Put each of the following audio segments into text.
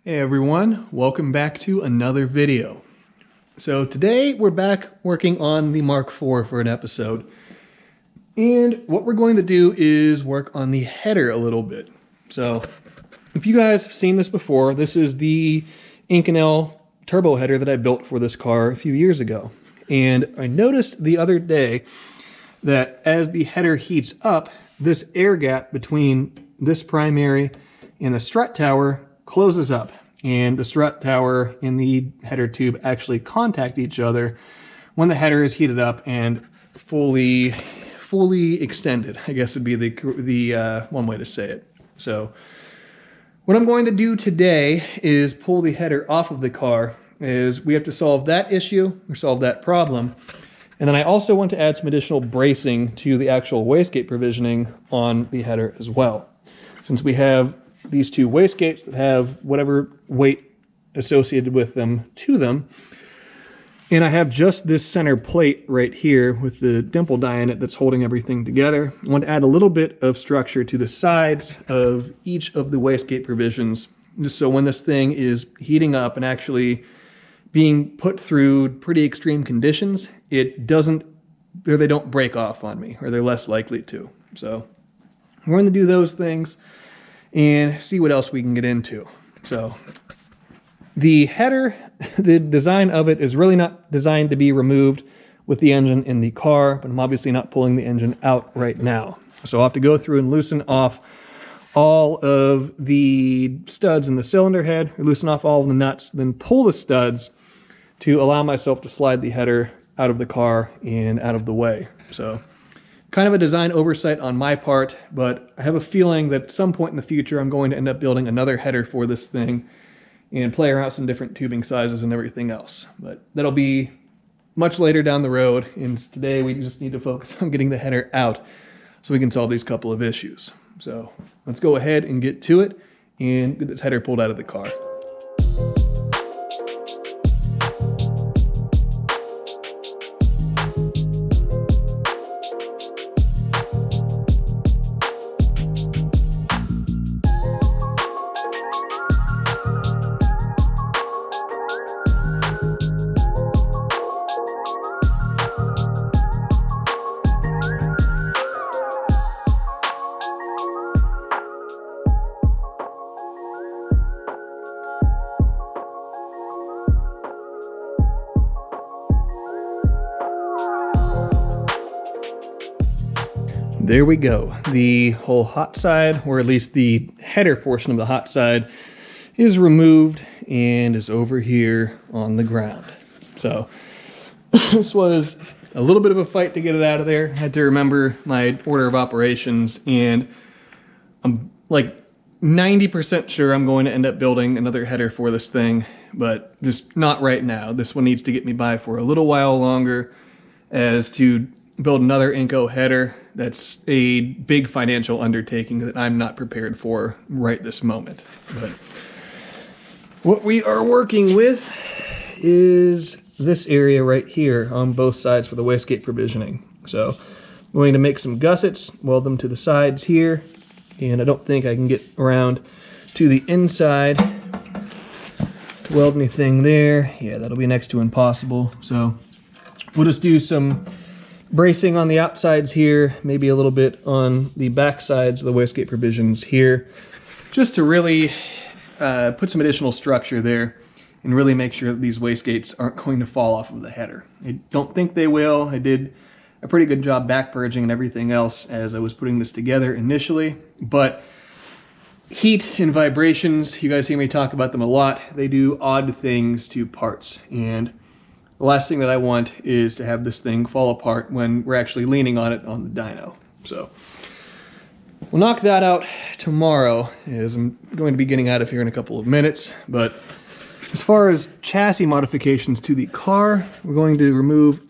Hey everyone, welcome back to another video. So today we're back working on the Mark IV for an episode. And what we're going to do is work on the header a little bit. So if you guys have seen this before, this is the Inconel turbo header that I built for this car a few years ago. And I noticed the other day that as the header heats up, this air gap between this primary and the strut tower closes up, and the strut tower and the header tube actually contact each other when the header is heated up and fully extended, I guess would be the one way to say it. So what I'm going to do today is pull the header off of the car, as we have to solve that issue or solve that problem. And then I also want to add some additional bracing to the actual wastegate provisioning on the header as well. Since we have these two wastegates that have whatever weight associated with them to them, and I have just this center plate right here with the dimple die in it that's holding everything together. I want to add a little bit of structure to the sides of each of the wastegate provisions, just so when this thing is heating up and actually being put through pretty extreme conditions, it doesn't, or they don't break off on me, or they're less likely to. So we're going to do those things and see what else we can get into. So the header, the design of it is really not designed to be removed with the engine in the car, but I'm obviously not pulling the engine out right now. So I'll have to go through and loosen off all of the studs in the cylinder head, or loosen off all of the nuts, then pull the studs to allow myself to slide the header out of the car and out of the way. So kind of a design oversight on my part, but I have a feeling that at some point in the future I'm going to end up building another header for this thing and play around with some different tubing sizes and everything else. But that'll be much later down the road, and today we just need to focus on getting the header out so we can solve these couple of issues. So let's go ahead and get to it and get this header pulled out of the car. There we go. The whole hot side, or at least the header portion of the hot side, is removed and is over here on the ground. So this was a little bit of a fight to get it out of there. I had to remember my order of operations, and I'm like 90% sure I'm going to end up building another header for this thing, but just not right now. This one needs to get me by for a little while longer, as to build another Inco header, that's a big financial undertaking that I'm not prepared for right this moment. But what we are working with is this area right here on both sides for the wastegate provisioning. So I'm going to make some gussets, weld them to the sides here, and I don't think I can get around to the inside to weld anything there. Yeah, that'll be next to impossible. So we'll just do some bracing on the outsides here, maybe a little bit on the back sides of the wastegate provisions here, just to really put some additional structure there and really make sure that these wastegates aren't going to fall off of the header. I don't think they will. I did a pretty good job back purging and everything else as I was putting this together initially, but heat and vibrations, you guys hear me talk about them a lot. They do odd things to parts, and the last thing that I want is to have this thing fall apart when we're actually leaning on it on the dyno. So we'll knock that out tomorrow, as I'm going to be getting out of here in a couple of minutes. But as far as chassis modifications to the car, we're going to remove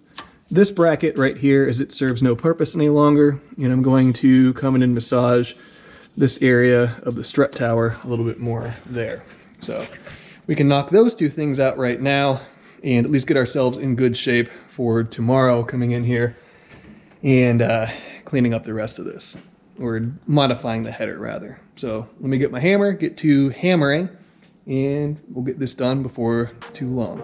this bracket right here, as it serves no purpose any longer. And I'm going to come in and massage this area of the strut tower a little bit more there. So we can knock those two things out right now and at least get ourselves in good shape for tomorrow coming in here and cleaning up the rest of this, or modifying the header rather. So let me get my hammer, get to hammering, and we'll get this done before too long.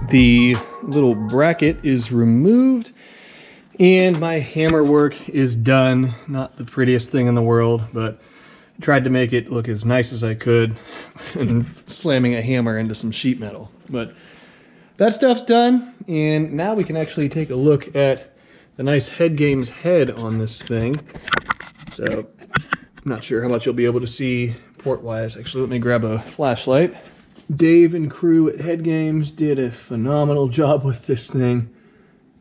The little bracket is removed and my hammer work is done. Not the prettiest thing in the world, but I tried to make it look as nice as I could and slamming a hammer into some sheet metal. But that stuff's done, and now we can actually take a look at the nice head games head on this thing. So I'm not sure how much you'll be able to see port-wise. Actually, let me grab a flashlight. Dave and crew at Head Games did a phenomenal job with this thing,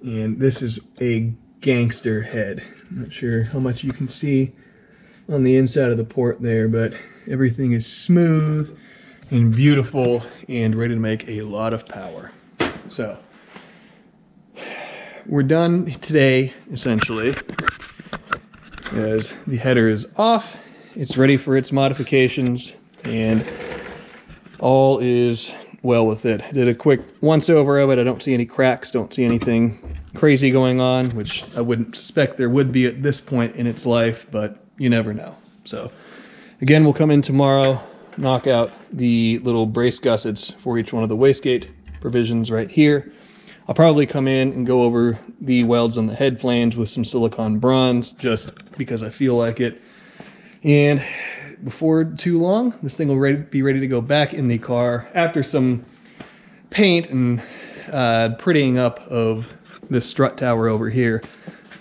and this is a gangster head. I'm not sure how much you can see on the inside of the port there, but everything is smooth and beautiful and ready to make a lot of power. So we're done today, essentially, as the header is off. It's ready for its modifications, and all is well with it. I did a quick once over of it. I don't see any cracks, don't see anything crazy going on, which I wouldn't suspect there would be at this point in its life, but you never know. So again, we'll come in tomorrow, knock out the little brace gussets for each one of the wastegate provisions right here. I'll probably come in and go over the welds on the head flange with some silicone bronze, just because I feel like it. And before too long, this thing will be ready to go back in the car after some paint and prettying up of this strut tower over here.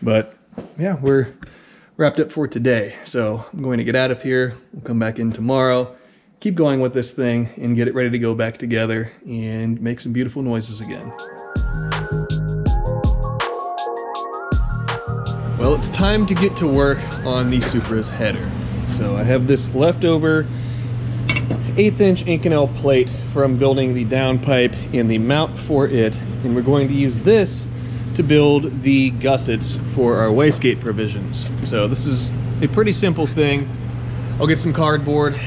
But yeah, we're wrapped up for today. So I'm going to get out of here. We'll come back in tomorrow, keep going with this thing, and get it ready to go back together and make some beautiful noises again. Well, it's time to get to work on the Supra's header. So I have this leftover 1/8" Inconel plate from building the downpipe and the mount for it, and we're going to use this to build the gussets for our wastegate provisions. So this is a pretty simple thing. I'll get some cardboard,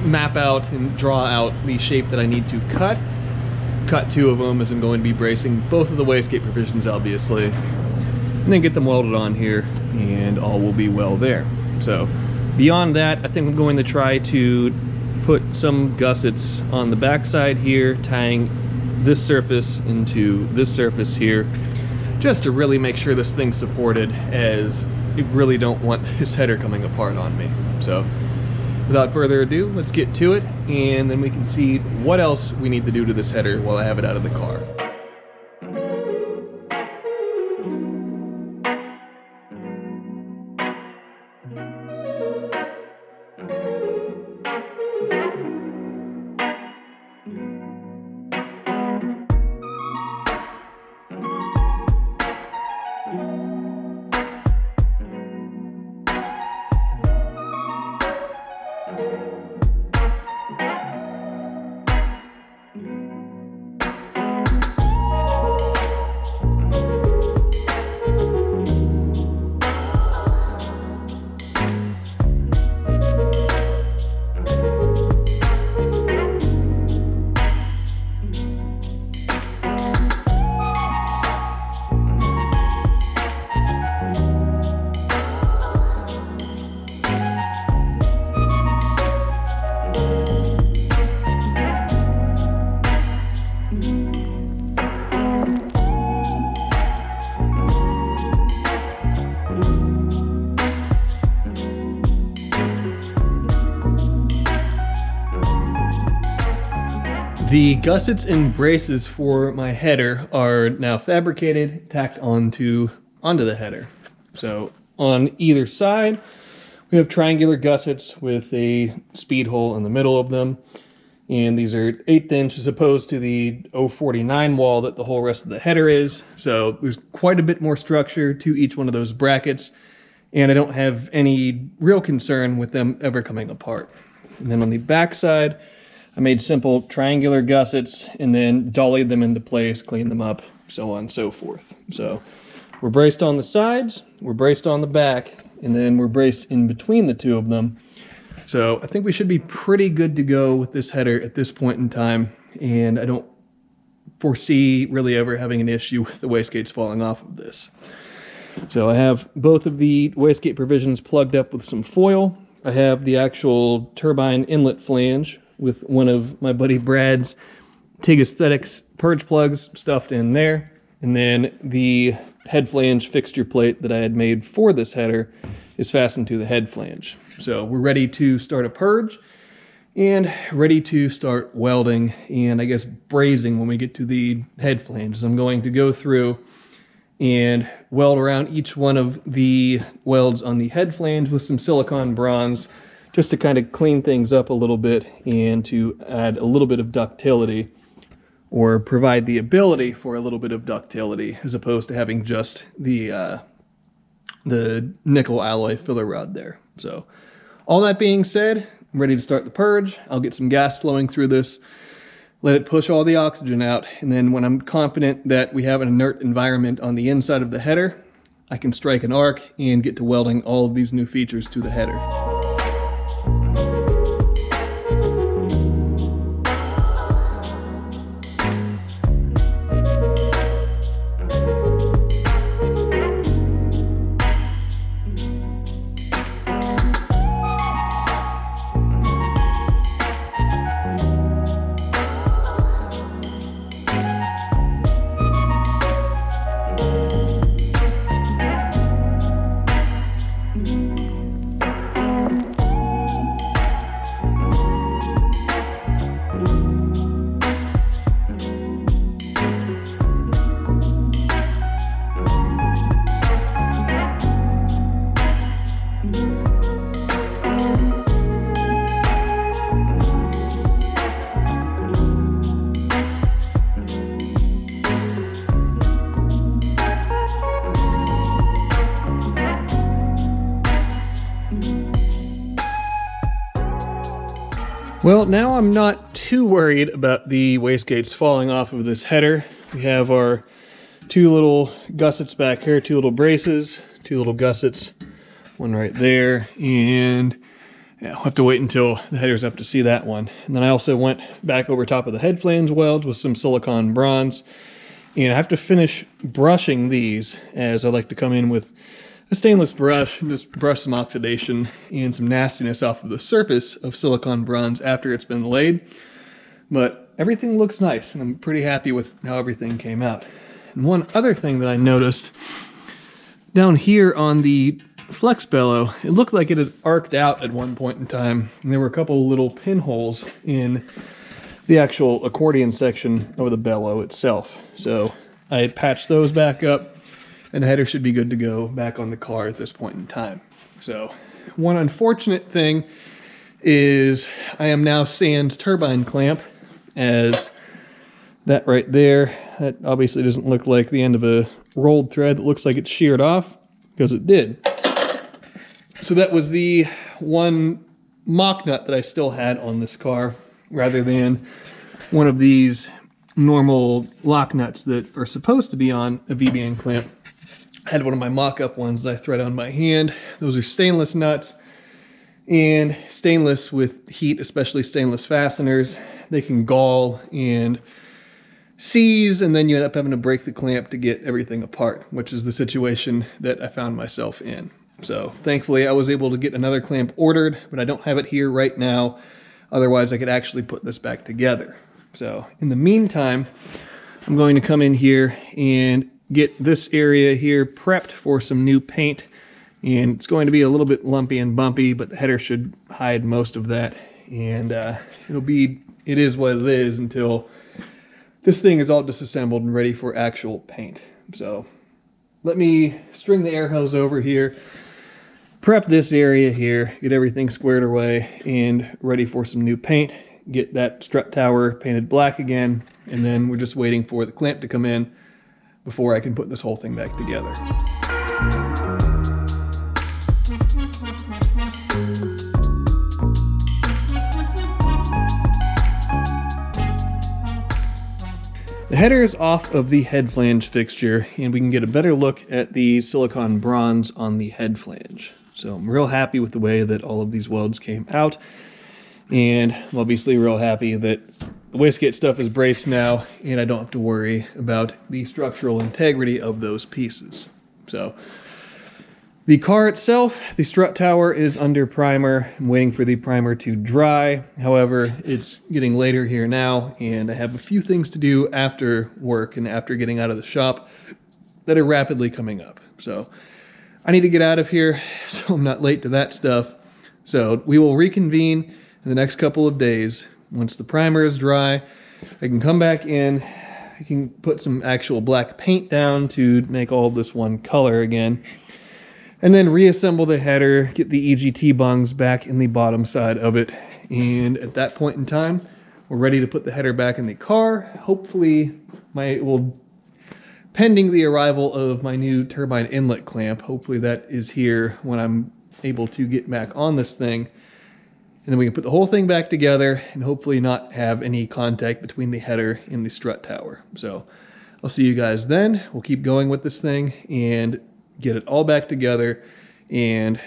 map out and draw out the shape that I need to cut. Cut 2 of them, as I'm going to be bracing both of the wastegate provisions, obviously, and then get them welded on here, and all will be well there. So beyond that, I think I'm going to try to put some gussets on the backside here, tying this surface into this surface here, just to really make sure this thing's supported, as I really don't want this header coming apart on me. So without further ado, let's get to it, and then we can see what else we need to do to this header while I have it out of the car. The gussets and braces for my header are now fabricated, tacked onto the header. So on either side, we have triangular gussets with a speed hole in the middle of them. And these are 1/8" as opposed to the 049 wall that the whole rest of the header is. So there's quite a bit more structure to each one of those brackets, and I don't have any real concern with them ever coming apart. And then on the back side, I made simple triangular gussets and then dollied them into place, cleaned them up, so on and so forth. So We're braced on the sides, we're braced on the back, and then we're braced in between the two of them. So I think we should be pretty good to go with this header at this point in time, and I don't foresee really ever having an issue with the wastegates falling off of this. So I have both of the wastegate provisions plugged up with some foil. I have the actual turbine inlet flange with one of my buddy Brad's TIG Aesthetics purge plugs stuffed in there, and then the head flange fixture plate that I had made for this header is fastened to the head flange. So we're ready to start a purge and ready to start welding and I guess brazing when we get to the head flanges. I'm going to go through and weld around each one of the welds on the head flange with some silicone bronze just to kind of clean things up a little bit and to add a little bit of ductility, or provide the ability for a little bit of ductility as opposed to having just the nickel alloy filler rod there. So all that being said, I'm ready to start the purge. I'll get some gas flowing through this, let it push all the oxygen out, and then when I'm confident that we have an inert environment on the inside of the header, I can strike an arc and get to welding all of these new features to the header. Well, now I'm not too worried about the wastegates falling off of this header. We have our two little gussets back here, two little braces, two little gussets, one right there, and yeah, we'll have to wait until the header's up to see that one. And then I also went back over top of the head flange welds with some silicone bronze, and I have to finish brushing these, as I like to come in with a stainless brush and just brush some oxidation and some nastiness off of the surface of silicone bronze after it's been laid. But everything looks nice, and I'm pretty happy with how everything came out. And one other thing that I noticed, down here on the flex bellow, it looked like it had arced out at one point in time, and there were a couple little pinholes in the actual accordion section of the bellow itself. So I had patched those back up, and the header should be good to go back on the car at this point in time. So one unfortunate thing is I am now sans turbine clamp, as that right there, that obviously doesn't look like the end of a rolled thread that looks like it's sheared off, because it did. So that was the one mock nut that I still had on this car, rather than one of these normal lock nuts that are supposed to be on a VBN clamp. I had one of my mock-up ones that I thread on by hand. Those are stainless nuts, and stainless with heat, especially stainless fasteners, they can gall and seize, and then you end up having to break the clamp to get everything apart, which is the situation that I found myself in. So thankfully I was able to get another clamp ordered, but I don't have it here right now. Otherwise I could actually put this back together. So in the meantime, I'm going to come in here and get this area here prepped for some new paint, and it's going to be a little bit lumpy and bumpy, but the header should hide most of that, and it is what it is until this thing is all disassembled and ready for actual paint. So let me string the air hose over here, prep this area here, get everything squared away and ready for some new paint, get that strut tower painted black again, and then we're just waiting for the clamp to come in before I can put this whole thing back together. The The header is off of the head flange fixture, and we can get a better look at the silicone bronze on the head flange. So I'm real happy with the way that all of these welds came out, and I'm obviously real happy that the wastegate stuff is braced now, and I don't have to worry about the structural integrity of those pieces. So the car itself, the strut tower is under primer. I'm waiting for the primer to dry. However, it's getting later here now, and I have a few things to do after work and after getting out of the shop that are rapidly coming up. So I need to get out of here so I'm not late to that stuff. So we will reconvene in the next couple of days. Once the primer is dry, I can come back in. I can put some actual black paint down to make all of this one color again. And then reassemble the header, get the EGT bungs back in the bottom side of it. And at that point in time, we're ready to put the header back in the car. Hopefully, pending the arrival of my new turbine inlet clamp, hopefully that is here when I'm able to get back on this thing. And then we can put the whole thing back together and hopefully not have any contact between the header and the strut tower. So I'll see you guys then. We'll keep going with this thing and get it all back together, and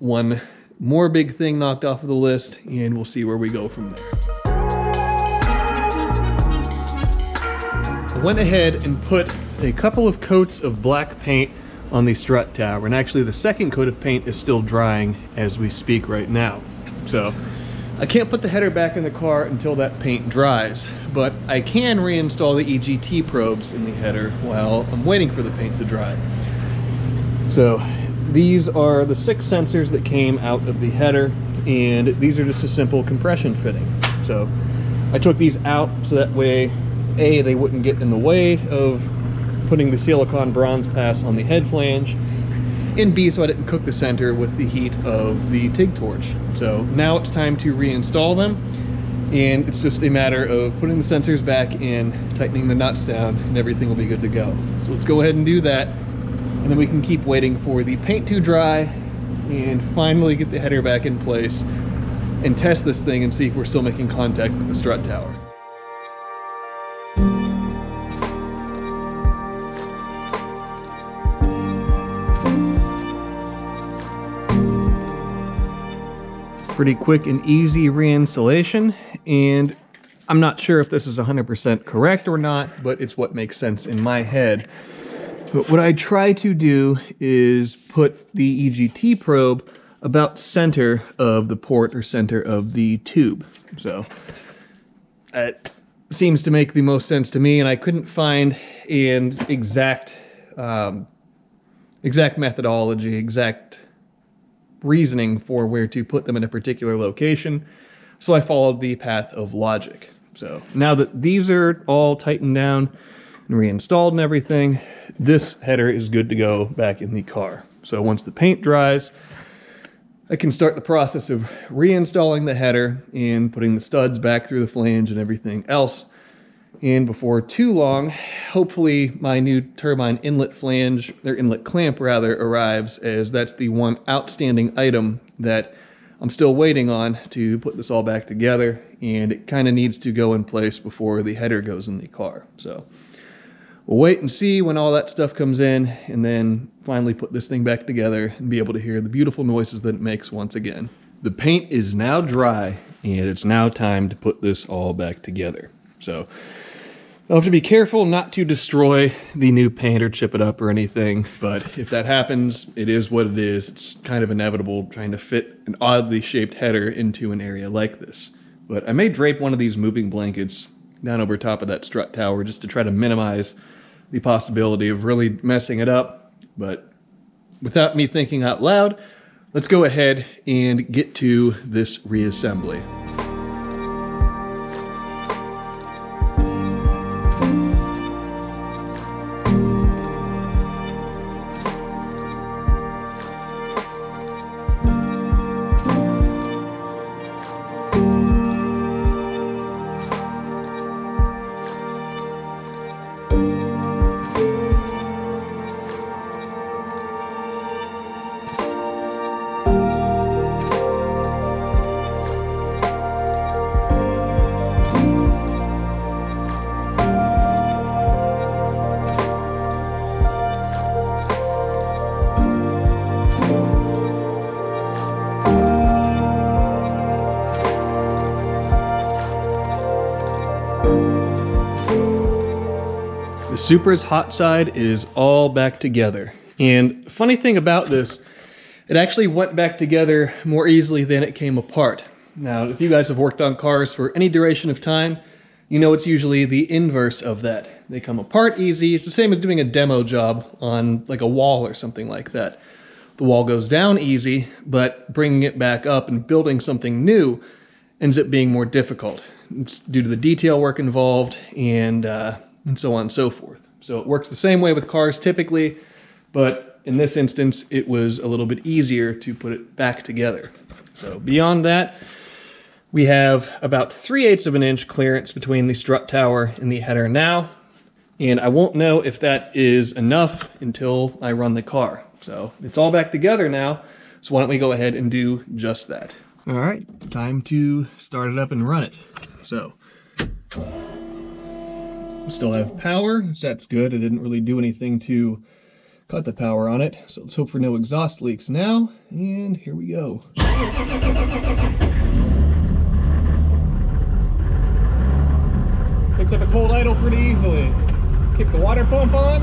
one more big thing knocked off of the list, and we'll see where we go from there. I went ahead and put a couple of coats of black paint on the strut tower, and actually the second coat of paint is still drying as we speak right now. So I can't put the header back in the car until that paint dries, but I can reinstall the EGT probes in the header while I'm waiting for the paint to dry. So these are the 6 sensors that came out of the header, and these are just a simple compression fitting. So I took these out so that way, A, they wouldn't get in the way of putting the silicone bronze pass on the head flange, and B, so I didn't cook the center with the heat of the TIG torch. So now it's time to reinstall them, and it's just a matter of putting the sensors back in, tightening the nuts down, and everything will be good to go. So let's go ahead and do that. And then we can keep waiting for the paint to dry and finally get the header back in place and test this thing and see if we're still making contact with the strut tower. Pretty quick and easy reinstallation, and I'm not sure if this is 100% correct or not, but it's what makes sense in my head. But what I try to do is put the EGT probe about center of the port or center of the tube. So it seems to make the most sense to me, and I couldn't find an exact methodology, exact reasoning for where to put them in a particular location. So I followed the path of logic. So now that these are all tightened down and reinstalled and everything, this header is good to go back in the car. So once the paint dries, I can start the process of reinstalling the header and putting the studs back through the flange and everything else. And before too long, hopefully my new turbine inlet flange, or inlet clamp rather, arrives, as that's the one outstanding item that I'm still waiting on to put this all back together, and it kind of needs to go in place before the header goes in the car. So we'll wait and see when all that stuff comes in, and then finally put this thing back together and be able to hear the beautiful noises that it makes once again. The paint is now dry, and it's now time to put this all back together. So I'll have to be careful not to destroy the new paint or chip it up or anything, but if that happens, it is what it is. It's kind of inevitable trying to fit an oddly shaped header into an area like this. But I may drape one of these moving blankets down over top of that strut tower just to try to minimize the possibility of really messing it up. But without me thinking out loud, let's go ahead and get to this reassembly. Supra's hot side is all back together. And funny thing about this, it actually went back together more easily than it came apart. Now, if you guys have worked on cars for any duration of time, you know it's usually the inverse of that. They come apart easy. It's the same as doing a demo job on like a wall or something like that. The wall goes down easy, but bringing it back up and building something new ends up being more difficult. It's due to the detail work involved and so on and so forth. So it works the same way with cars typically, but in this instance, it was a little bit easier to put it back together. So beyond that, we have about 3/8 of an inch clearance between the strut tower and the header now, and I won't know if that is enough until I run the car. So it's all back together now, so why don't we go ahead and do just that. All right, time to start it up and run it. So, still have power, so that's good. I didn't really do anything to cut the power on it, so let's hope for no exhaust leaks now, and here we go. Picks up a cold idle pretty easily. Kick the water pump on,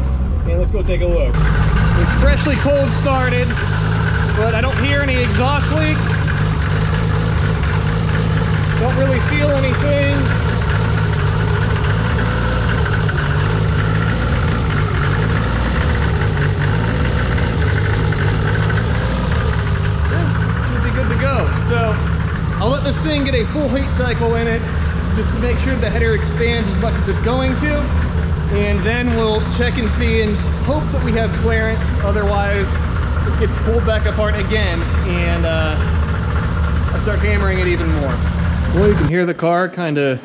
and let's go take a look. It's freshly cold started, but I don't hear any exhaust leaks. Don't really feel anything. Yeah, should be good to go. So I'll let this thing get a full heat cycle in it, just to make sure the header expands as much as it's going to, and then we'll check and see and hope that we have clearance. Otherwise, this gets pulled back apart again, and I start hammering it even more. Well, you can hear the car kind of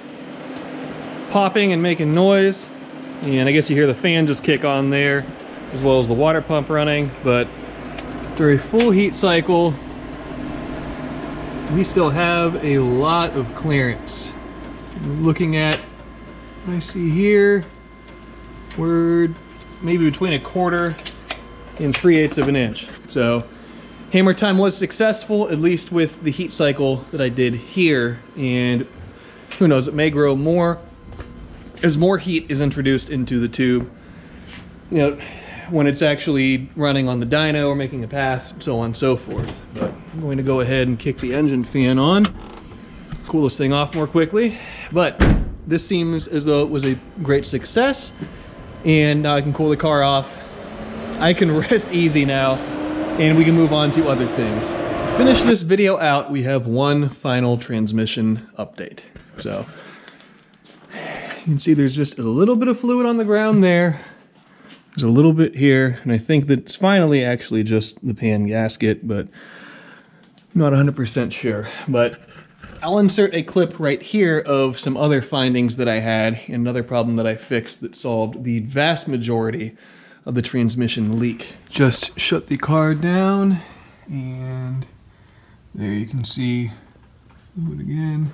popping and making noise, and I guess you hear the fan just kick on there, as well as the water pump running, but after a full heat cycle, we still have a lot of clearance. Looking at what I see here, we're maybe between 1/4 and 3/8 of an inch. So hammer time was successful, at least with the heat cycle that I did here, and who knows, it may grow more as more heat is introduced into the tube, you know, when it's actually running on the dyno or making a pass, so on and so forth. But I'm going to go ahead and kick the engine fan on, cool this thing off more quickly. But this seems as though it was a great success, and now I can cool the car off. I can rest easy now, and we can move on to other things. To finish this video out, we have one final transmission update. So you can see there's just a little bit of fluid on the ground there. There's a little bit here, and I think that it's finally actually just the pan gasket, but I'm not 100% sure. But I'll insert a clip right here of some other findings that I had, and another problem that I fixed that solved the vast majority of the transmission leak. Just shut the car down, and there you can see fluid again.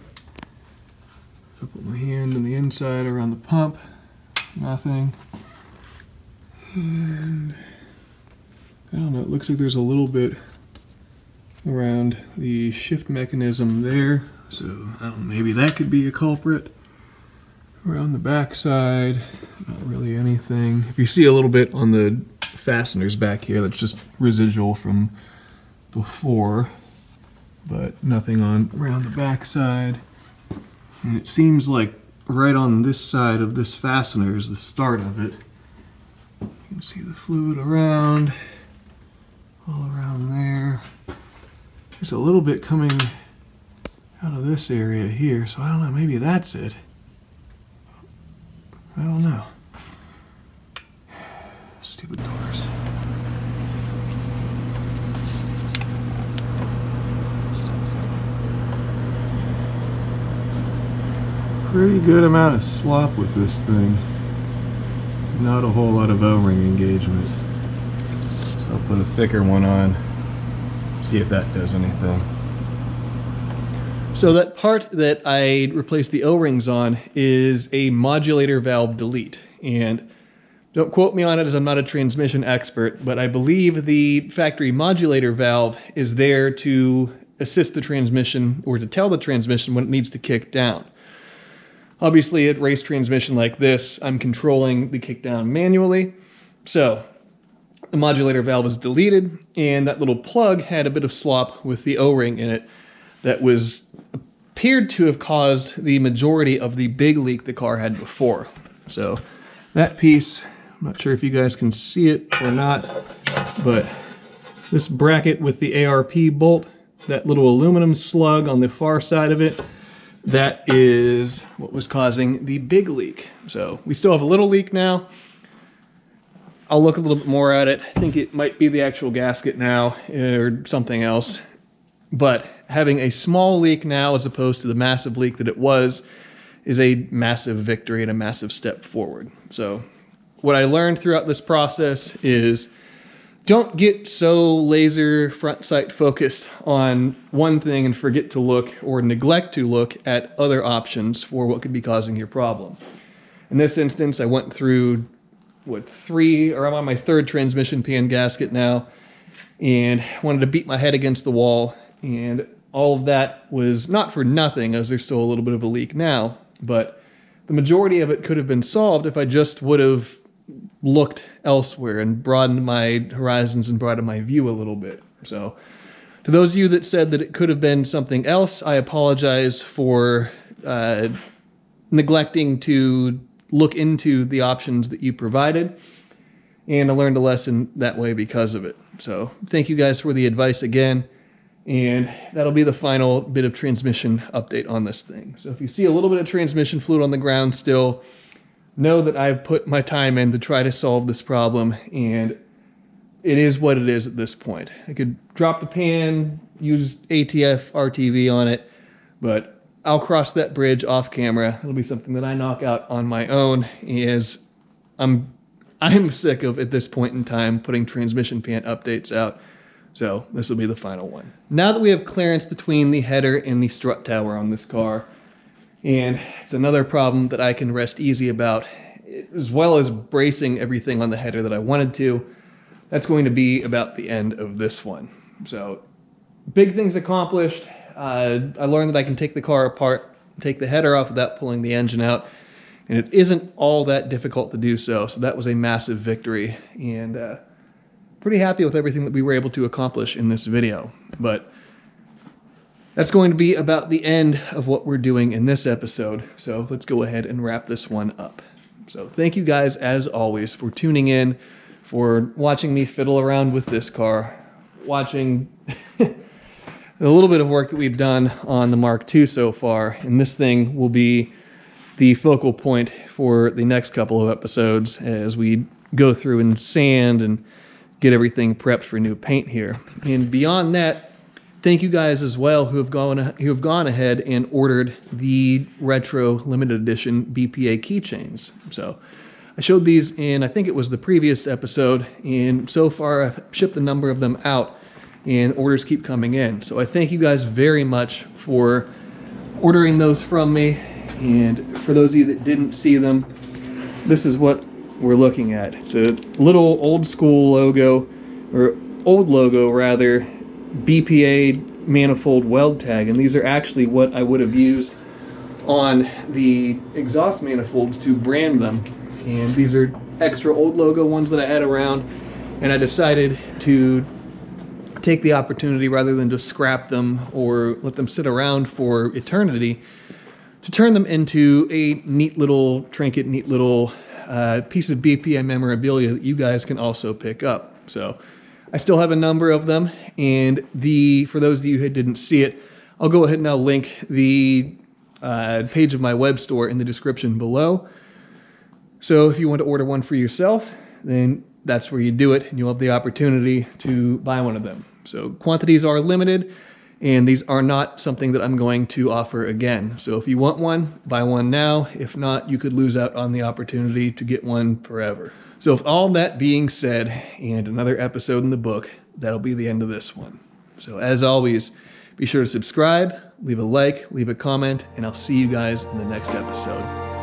I put my hand on the inside around the pump, nothing. And I don't know, it looks like there's a little bit around the shift mechanism there, so I don't know, maybe that could be a culprit. Around the back side, not really anything. If you see a little bit on the fasteners back here, that's just residual from before, but nothing on around the back side. And it seems like right on this side of this fastener is the start of it. You can see the fluid around, all around there. There's a little bit coming out of this area here, so I don't know, maybe that's it. I don't know. Stupid doors. Pretty good amount of slop with this thing. Not a whole lot of O-ring engagement. So I'll put a thicker one on, see if that does anything. So that part that I replaced the O-rings on is a modulator valve delete. And don't quote me on it as I'm not a transmission expert, but I believe the factory modulator valve is there to assist the transmission or to tell the transmission when it needs to kick down. Obviously, at race transmission like this, I'm controlling the kickdown manually. So the modulator valve is deleted, and that little plug had a bit of slop with the O-ring in it that appeared to have caused the majority of the big leak the car had before. So that piece, I'm not sure if you guys can see it or not, but this bracket with the ARP bolt, that little aluminum slug on the far side of it, that is what was causing the big leak. So we still have a little leak now. I'll look a little bit more at it. I think it might be the actual gasket now or something else. But having a small leak now as opposed to the massive leak that it was is a massive victory and a massive step forward. So what I learned throughout this process is don't get so laser front sight focused on one thing and forget to look or neglect to look at other options for what could be causing your problem. In this instance, I went through I'm on my 3rd transmission pan gasket now, and wanted to beat my head against the wall, and all of that was not for nothing, as there's still a little bit of a leak now, but the majority of it could have been solved if I just would have looked elsewhere and broadened my horizons and broadened my view a little bit. So to those of you that said that it could have been something else, I apologize for neglecting to look into the options that you provided, and I learned a lesson that way because of it. So thank you guys for the advice again, and that'll be the final bit of transmission update on this thing. So if you see a little bit of transmission fluid on the ground still, know that I've put my time in to try to solve this problem, and it is what it is at this point. I could drop the pan, use ATF RTV on it, but I'll cross that bridge off camera. It'll be something that I knock out on my own, as I'm sick of, at this point in time, putting transmission pan updates out. So this will be the final one. Now that we have clearance between the header and the strut tower on this car, and it's another problem that I can rest easy about, as well as bracing everything on the header that I wanted to, that's going to be about the end of this one. So big things accomplished. I learned that I can take the car apart, take the header off without pulling the engine out, and it isn't all that difficult to do so. So that was a massive victory, and pretty happy with everything that we were able to accomplish in this video. But that's going to be about the end of what we're doing in this episode. So let's go ahead and wrap this one up. So thank you guys, as always, for tuning in, for watching me fiddle around with this car, watching a little bit of work that we've done on the Mark II so far, and this thing will be the focal point for the next couple of episodes as we go through and sand and get everything prepped for new paint here. And beyond that, thank you guys as well who have gone ahead and ordered the retro limited edition BPA keychains. So I showed these in, I think it was the previous episode, and so far I've shipped a number of them out, and orders keep coming in. So I thank you guys very much for ordering those from me. And for those of you that didn't see them, this is what we're looking at. It's a little old school logo, or old logo rather, BPA manifold weld tag. And these are actually what I would have used on the exhaust manifolds to brand them. And these are extra old logo ones that I had around, and I decided to take the opportunity, rather than just scrap them or let them sit around for eternity, to turn them into a neat little trinket, neat little piece of BPA memorabilia that you guys can also pick up. So I still have a number of them, and for those of you who didn't see it, I'll go ahead and I'll link the page of my web store in the description below. So if you want to order one for yourself, then that's where you do it, and you'll have the opportunity to buy one of them. So quantities are limited, and these are not something that I'm going to offer again. So if you want one, buy one now. If not, you could lose out on the opportunity to get one forever. So with all that being said, and another episode in the book, that'll be the end of this one. So as always, be sure to subscribe, leave a like, leave a comment, and I'll see you guys in the next episode.